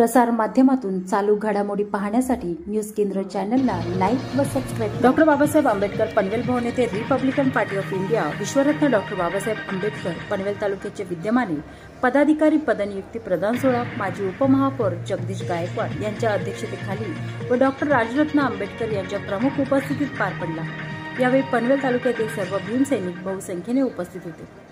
प्रसार माध्यमातून चालू घडामोडी पाहण्यासाठी न्यूज केंद्र चॅनलला लाईक व सबस्क्राईब। डॉक्टर बाबासाहेब आंबेडकर पनवेल भवन येथे रिपब्लिकन पार्टी ऑफ इंडिया विश्वरत्न डॉक्टर बाबासाहेब आंबेडकर पनवेल तालुक्याचे विद्यमाने पदाधिकारी पदनियुक्ती प्रदान सोहळा माजी उपमहापौर जगदीश गायकवाड यांच्या अध्यक्षतेखाली व डॉक्टर राजरत्न आंबेडकर यांच्या प्रमुख उपस्थितीत पार पडला। यावेळी पनवेल तालुक्यातील सर्व भीमसैनिक बहुसंख्येने उपस्थित होते।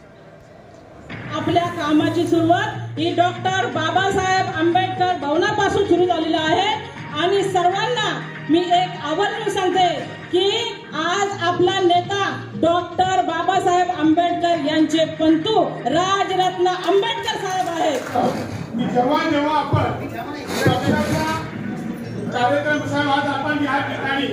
आपल्या कामाची सुरुवात ही डॉक्टर बाबासाहेब आंबेडकर भवनापासून सुरू झालेली आहे आणि सर्वांना मी एक आवर्जून सांगते की आज आपला नेता डॉक्टर बाबासाहेब आंबेडकर यांचे पंतू राजरत्न आंबेडकर साहेब आहेत। जेव्हा आपण कार्यक्रम साहेब आज आपण या ठिकाणी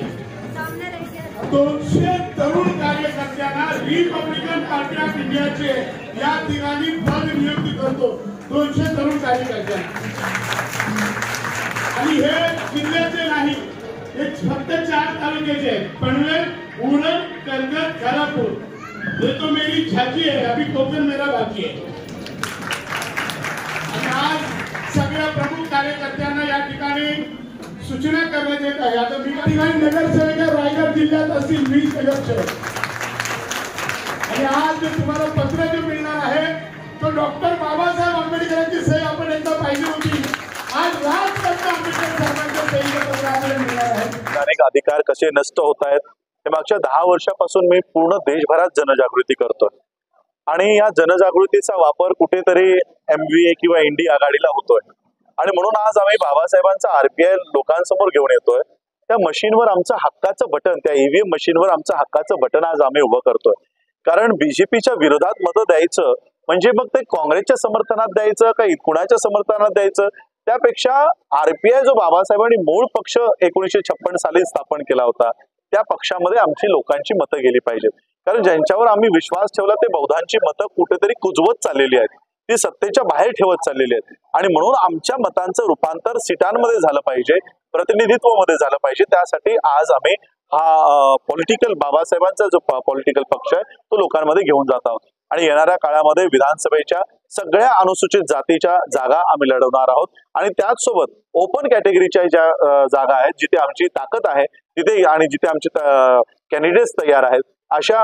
200 तरुण कार्यकर्त्यांना रिपब्लिकन पार्टी ऑफ इंडियाचे या ठिकाणी पद नियुक्ती करतो। 200 तरुण कार्यकर्त्यांना आणि हे जिल्ह्याचे नाही, हे फक्त 4 तालुक्याचे आहेत, पनवेल, उरण, कर्जत, खालापूर। ये तो मेरी झांकी है, अभी कोकण मेरा बाकी है। आणि आज सगळ्या प्रमुख कार्यकर्त्यांना या ठिकाणी सूचना करण्यात येत आहे। आता मी ठिकाणी नगरसेवक रायगड जिल्ह्यात असतील 20 नगरसेवक आणि आज जे तुम्हाला पत्र जे मिळणार आहे तो डॉक्टर बाबासाहेब आंबेडकरांची सही आपण एकदा पाहिजे होती। आज राजरत्न आंबेडकर साहेबांच्या सहीचं पत्र आपल्याला मिळणार आहे। अनेक अधिकार कसे नष्ट होत आहेत हे मागच्या 10 वर्षापासून मी पूर्ण देशभरात जनजागृती करतोय आणि या जनजागृतीचा वापर कुठेतरी MVA किंवा इंडी आघाडीला होतोय आणि म्हणून आज आम्ही बाबासाहेबांचा RPI लोकांसमोर घेऊन येतोय। त्या मशीनवर आमचं हक्काचं बटन, त्या EVM मशीनवर आमचं हक्काचं बटन आज आम्ही उभं करतोय। कारण BJPच्या विरोधात मतं द्यायचं म्हणजे मग ते काँग्रेसच्या समर्थनात द्यायचं का कुणाच्या समर्थनात द्यायचं, त्यापेक्षा RPI जो बाबासाहेबांनी मूळ पक्ष 1956 साली स्थापन केला होता त्या पक्षामध्ये आमची लोकांची मतं गेली पाहिजेत। कारण ज्यांच्यावर आम्ही विश्वास ठेवला ते बौद्धांची मतं कुठेतरी कुजवत चाललेली आहेत, ती सत्तेच्या बाहेर ठेवत चाललेली आहेत आणि म्हणून आमच्या मतांचं रूपांतर सीटांमध्ये झालं पाहिजे, प्रतिनिधित्वामध्ये झालं पाहिजे। त्यासाठी आज आम्ही हा पॉलिटिकल बाबासाहेबांचा जो पॉलिटिकल पक्ष आहे तो लोकांमध्ये घेऊन जात आहोत आणि येणाऱ्या काळामध्ये विधानसभेच्या सगळ्या अनुसूचित जातीच्या जागा आम्ही लढवणार आहोत आणि त्याच सोबत ओपन कॅटेगरीच्या ज्या जागा आहेत जिथे आमची ताकद आहे तिथे आणि जिथे आमचे कॅन्डिडेट्स तयार आहेत अशा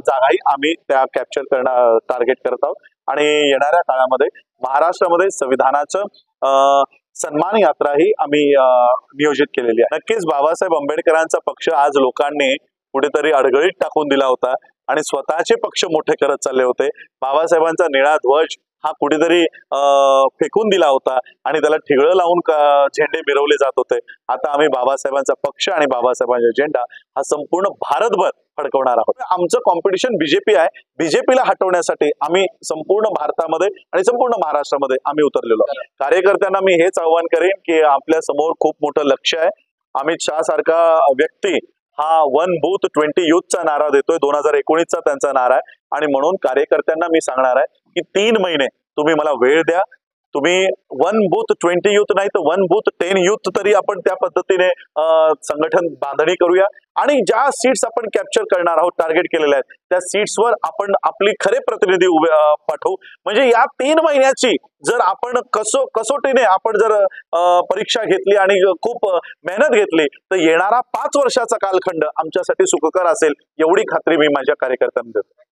जागाही आम्ही त्या कॅप्चर करणं टार्गेट करत आहोत आणि येणाऱ्या काळामध्ये महाराष्ट्रामध्ये संविधानाचं सन्मान यात्रा ही आम्ही नियोजित केलेली आहे। नक्कीच बाबासाहेब आंबेडकरांचा पक्ष आज लोकांनी कुठेतरी अडगळीत टाकून दिला होता आणि स्वतःचे पक्ष मोठे करत चालले होते। बाबासाहेबांचा निळा ध्वज हा कुठेतरी फेकून दिला होता आणि त्याला ठिगळं लावून झेंडे मिरवले जात होते। आता आम्ही बाबासाहेबांचा पक्ष आणि बाबासाहेबांचा झेंडा हा संपूर्ण भारतभर फडकवणार आहोत। आमचं कॉम्पिटिशन BJP आहे, BJPला हटवण्यासाठी आम्ही संपूर्ण भारतामध्ये आणि संपूर्ण महाराष्ट्रामध्ये आम्ही उतरलेलो आहोत। कार्यकर्त्यांना मी हेच आव्हान करेन की आपल्या समोर खूप मोठं लक्ष्य आहे। अमित शाह सारखा व्यक्ती हा 1 बूथ 20 युथचा नारा देतोय, 2019चा त्यांचा नारा आहे आणि म्हणून कार्यकर्त्यांना मी सांगणार आहे की 3 महिने तुम्ही मला वेळ द्या। तुम्ही 1 बूथ 20 युथ नाही तर 1 बूथ 10 युथ तरी आपण त्या पद्धतीने संघटन बांधणी करूया आणि ज्या सीट्स आपण कॅप्चर करणार आहोत टार्गेट केलेल्या आहेत त्या सीट्सवर आपण आपली खरे प्रतिनिधी पाठवू। म्हणजे या 3 महिन्याची जर आपण कसोटीने आपण जर परीक्षा घेतली आणि खूप मेहनत घेतली तर येणारा 5 वर्षाचा कालखंड आमच्यासाठी सुखकर असेल एवढी खात्री मी माझ्या कार्यकर्त्यांना देतो।